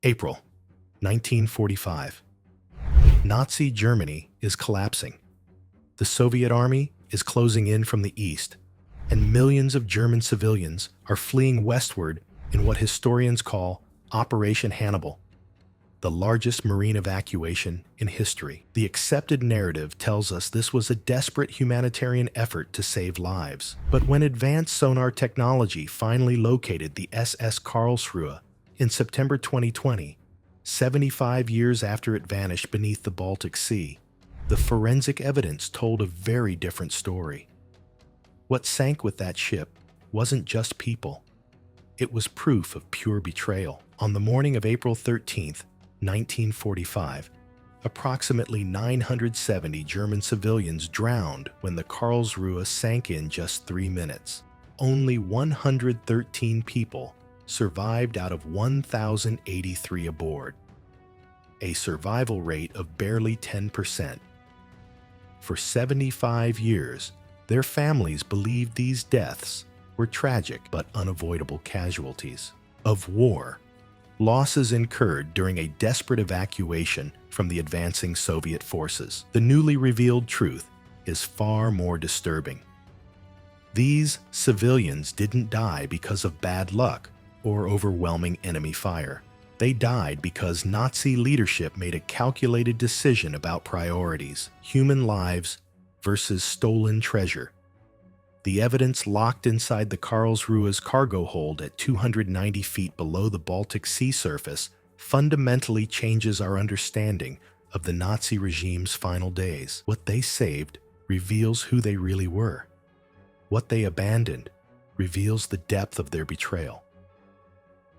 April 1945. Nazi Germany is collapsing. The Soviet army is closing in from the east, and millions of German civilians are fleeing westward in what historians call Operation Hannibal, the largest marine evacuation in history. The accepted narrative tells us this was a desperate humanitarian effort to save lives. But when advanced sonar technology finally located the SS Karlsruhe in September 2020, 75 years after it vanished beneath the Baltic Sea, the forensic evidence told a very different story. What sank with that ship wasn't just people. It was proof of pure betrayal. On the morning of April 13th, 1945, approximately 970 German civilians drowned when the Karlsruhe sank in just 3 minutes. Only 113 people survived out of 1,083 aboard, a survival rate of barely 10%. For 75 years, their families believed these deaths were tragic but unavoidable casualties of war, losses incurred during a desperate evacuation from the advancing Soviet forces. The newly revealed truth is far more disturbing. These civilians didn't die because of bad luck or overwhelming enemy fire. They died because Nazi leadership made a calculated decision about priorities: human lives versus stolen treasure. The evidence locked inside the Karlsruhe's cargo hold at 290 feet below the Baltic Sea surface fundamentally changes our understanding of the Nazi regime's final days. What they saved reveals who they really were. What they abandoned reveals the depth of their betrayal.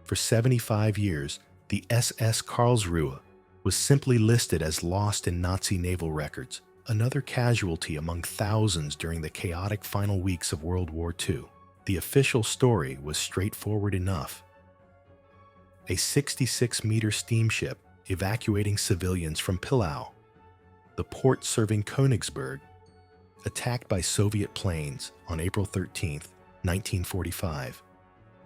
For 75 years, the SS Karlsruhe was simply listed as lost in Nazi naval records, another casualty among thousands during the chaotic final weeks of World War II. The official story was straightforward enough. A 66-meter steamship evacuating civilians from Pillau, the port serving Königsberg, attacked by Soviet planes on April 13, 1945.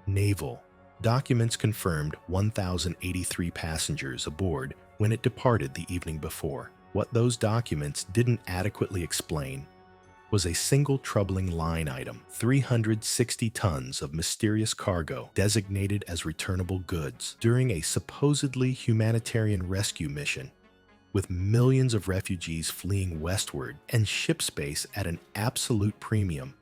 Naval documents confirmed 1,083 passengers aboard when it departed the evening before. What those documents didn't adequately explain was a single troubling line item: 360 tons of mysterious cargo designated as returnable goods. During a supposedly humanitarian rescue mission, with millions of refugees fleeing westward and ship space at an absolute premium,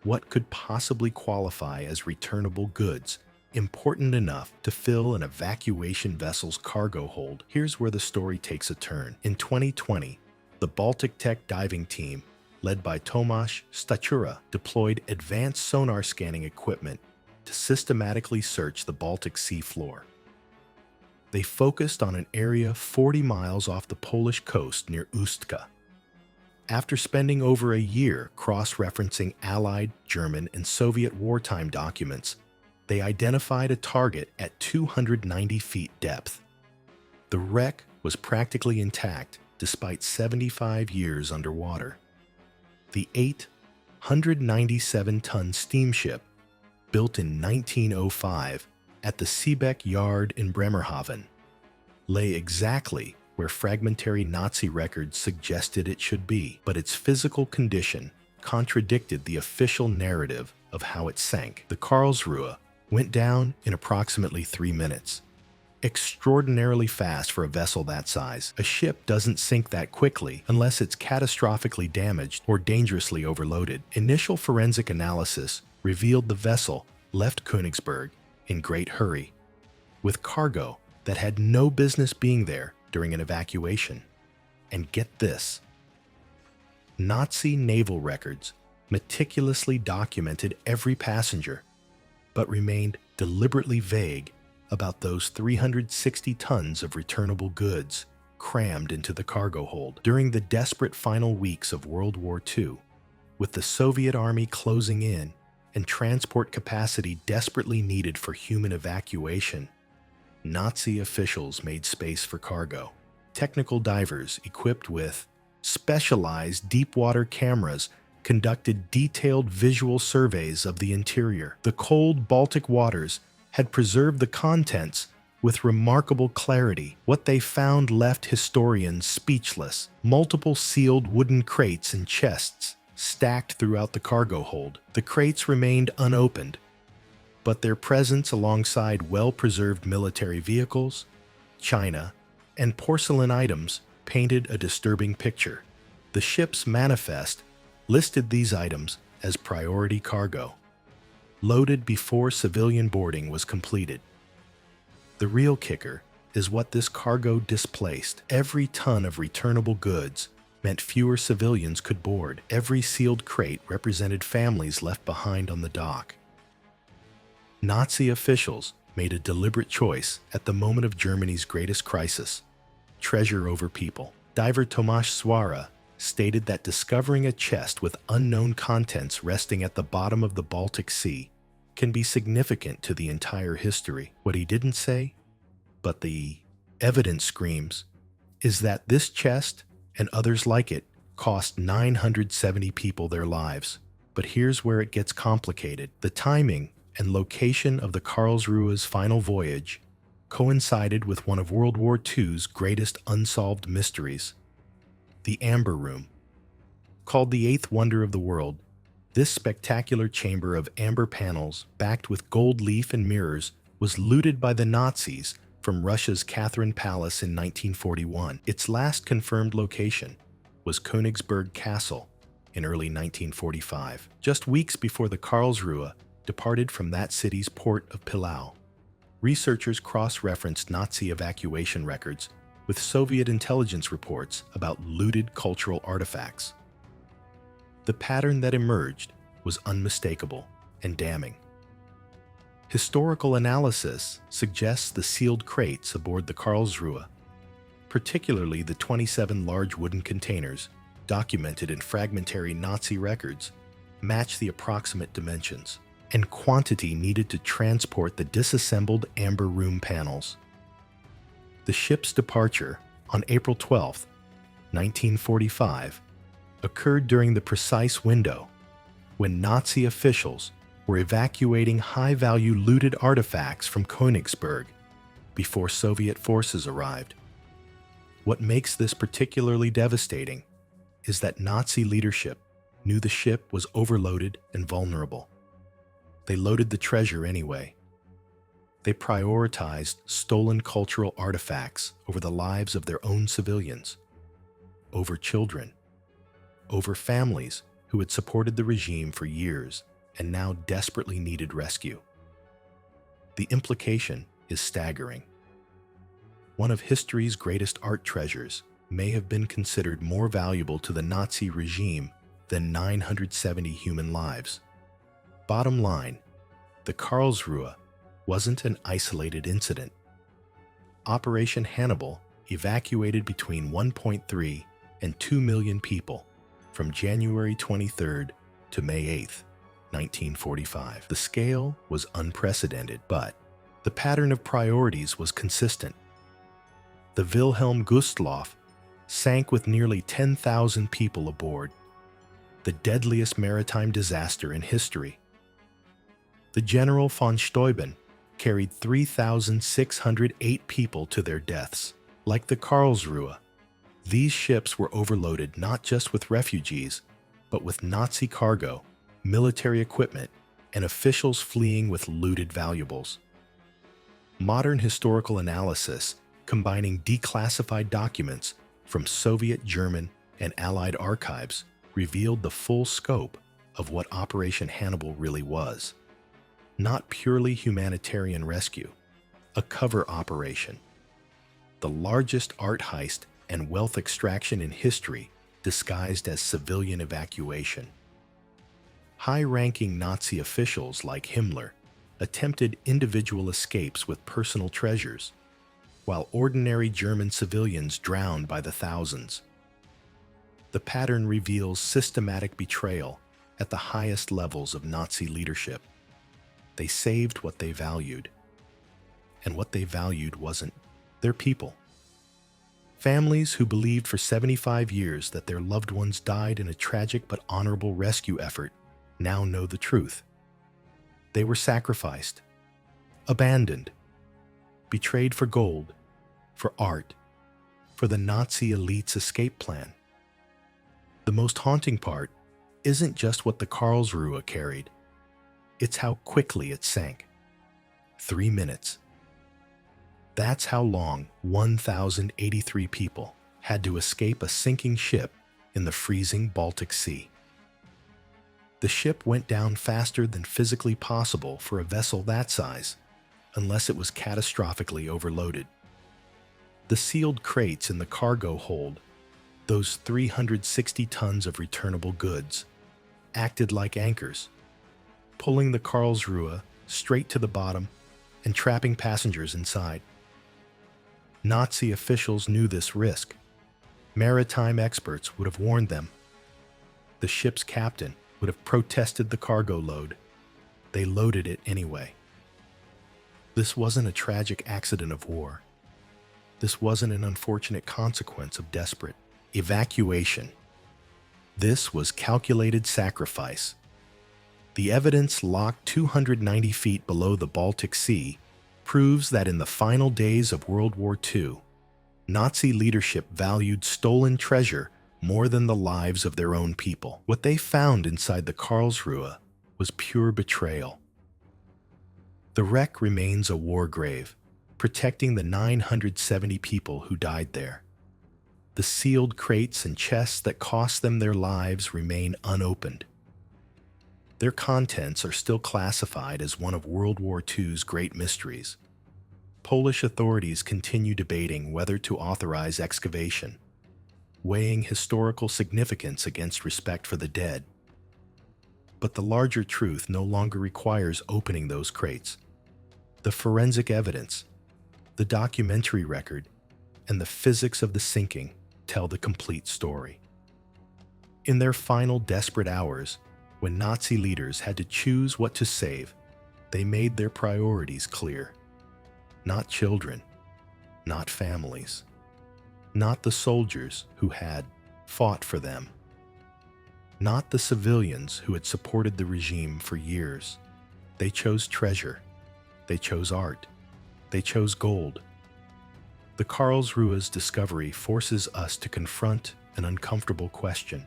what could possibly qualify as returnable goods important enough to fill an evacuation vessel's cargo hold? Here's where the story takes a turn. In 2020, the Baltic Tech diving team, led by Tomasz Stachura, deployed advanced sonar scanning equipment to systematically search the Baltic Sea floor. They focused on an area 40 miles off the Polish coast near Ustka. After spending over a year cross-referencing Allied, German, and Soviet wartime documents, they identified a target at 290 feet depth. The wreck was practically intact despite 75 years underwater. The 897-ton steamship, built in 1905 at the Seebeck Yard in Bremerhaven, lay exactly where fragmentary Nazi records suggested it should be, but its physical condition contradicted the official narrative of how it sank. The Karlsruhe went down in approximately 3 minutes. Extraordinarily fast for a vessel that size. A ship doesn't sink that quickly unless it's catastrophically damaged or dangerously overloaded. Initial forensic analysis revealed the vessel left Königsberg in great hurry, with cargo that had no business being there during an evacuation. And get this, Nazi naval records meticulously documented every passenger, but remained deliberately vague about those 360 tons of returnable goods crammed into the cargo hold. During the desperate final weeks of World War II, with the Soviet army closing in and transport capacity desperately needed for human evacuation, Nazi officials made space for cargo. Technical divers equipped with specialized deep-water cameras conducted detailed visual surveys of the interior. The cold Baltic waters had preserved the contents with remarkable clarity. What they found left historians speechless. Multiple sealed wooden crates and chests stacked throughout the cargo hold. The crates remained unopened, but their presence alongside well-preserved military vehicles, china, and porcelain items painted a disturbing picture. The ship's manifest listed these items as priority cargo, loaded before civilian boarding was completed. The real kicker is what this cargo displaced. Every ton of returnable goods meant fewer civilians could board. Every sealed crate represented families left behind on the dock. Nazi officials made a deliberate choice at the moment of Germany's greatest crisis: treasure over people. Diver Tomasz Swara stated that discovering a chest with unknown contents resting at the bottom of the Baltic Sea can be significant to the entire history. What he didn't say, but the evidence screams, is that this chest and others like it cost 970 people their lives. But here's where it gets complicated. The timing and location of the Karlsruhe's final voyage coincided with one of World War II's greatest unsolved mysteries: the Amber Room. Called the eighth wonder of the world, this spectacular chamber of amber panels backed with gold leaf and mirrors was looted by the Nazis from Russia's Catherine Palace in 1941. Its last confirmed location was Königsberg Castle in early 1945, just weeks before the Karlsruhe departed from that city's port of Pillau. Researchers cross-referenced Nazi evacuation records with Soviet intelligence reports about looted cultural artifacts. The pattern that emerged was unmistakable and damning. Historical analysis suggests the sealed crates aboard the Karlsruhe, particularly the 27 large wooden containers documented in fragmentary Nazi records, match the approximate dimensions and quantity needed to transport the disassembled amber room panels. The ship's departure on April 12, 1945, occurred during the precise window when Nazi officials were evacuating high-value looted artifacts from Königsberg before Soviet forces arrived. What makes this particularly devastating is that Nazi leadership knew the ship was overloaded and vulnerable. They loaded the treasure anyway. They prioritized stolen cultural artifacts over the lives of their own civilians, over children, over families who had supported the regime for years and now desperately needed rescue. The implication is staggering. One of history's greatest art treasures may have been considered more valuable to the Nazi regime than 970 human lives. Bottom line, the Karlsruhe wasn't an isolated incident. Operation Hannibal evacuated between 1.3 and 2 million people from January 23rd to May 8th, 1945. The scale was unprecedented, but the pattern of priorities was consistent. The Wilhelm Gustloff sank with nearly 10,000 people aboard, the deadliest maritime disaster in history. The General von Steuben carried 3,608 people to their deaths. Like the Karlsruhe, these ships were overloaded not just with refugees, but with Nazi cargo, military equipment, and officials fleeing with looted valuables. Modern historical analysis, combining declassified documents from Soviet, German, and Allied archives, revealed the full scope of what Operation Hannibal really was. Not purely humanitarian rescue, a cover operation. The largest art heist and wealth extraction in history disguised as civilian evacuation. High-ranking Nazi officials like Himmler attempted individual escapes with personal treasures, while ordinary German civilians drowned by the thousands. The pattern reveals systematic betrayal at the highest levels of Nazi leadership. They saved what they valued, and what they valued wasn't their people. Families who believed for 75 years that their loved ones died in a tragic but honorable rescue effort now know the truth. They were sacrificed, abandoned, betrayed for gold, for art, for the Nazi elite's escape plan. The most haunting part isn't just what the Karlsruhe carried, it's how quickly it sank. 3 minutes. That's how long 1,083 people had to escape a sinking ship in the freezing Baltic Sea. The ship went down faster than physically possible for a vessel that size, unless it was catastrophically overloaded. The sealed crates in the cargo hold, those 360 tons of returnable goods, acted like anchors, pulling the Karlsruhe straight to the bottom and trapping passengers inside. Nazi officials knew this risk. Maritime experts would have warned them. The ship's captain would have protested the cargo load. They loaded it anyway. This wasn't a tragic accident of war. This wasn't an unfortunate consequence of desperate evacuation. This was calculated sacrifice. The evidence locked 290 feet below the Baltic Sea proves that in the final days of World War II, Nazi leadership valued stolen treasure more than the lives of their own people. What they found inside the Karlsruhe was pure betrayal. The wreck remains a war grave, protecting the 970 people who died there. The sealed crates and chests that cost them their lives remain unopened. Their contents are still classified as one of World War II's great mysteries. Polish authorities continue debating whether to authorize excavation, weighing historical significance against respect for the dead. But the larger truth no longer requires opening those crates. The forensic evidence, the documentary record, and the physics of the sinking tell the complete story. In their final desperate hours, when Nazi leaders had to choose what to save, they made their priorities clear. Not children, not families, not the soldiers who had fought for them, not the civilians who had supported the regime for years. They chose treasure, they chose art, they chose gold. The Karlsruhe's discovery forces us to confront an uncomfortable question.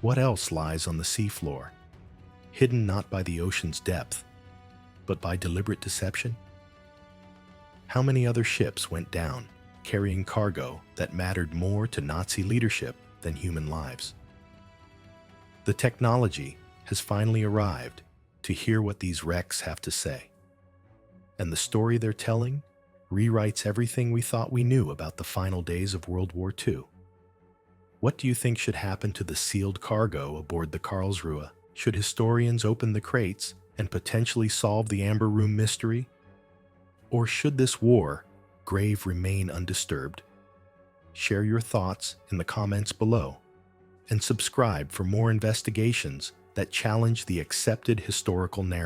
What else lies on the seafloor, hidden not by the ocean's depth, but by deliberate deception? How many other ships went down, carrying cargo that mattered more to Nazi leadership than human lives? The technology has finally arrived to hear what these wrecks have to say. And the story they're telling rewrites everything we thought we knew about the final days of World War II. What do you think should happen to the sealed cargo aboard the Karlsruhe? Should historians open the crates and potentially solve the Amber Room mystery? Or should this war grave remain undisturbed? Share your thoughts in the comments below and subscribe for more investigations that challenge the accepted historical narrative.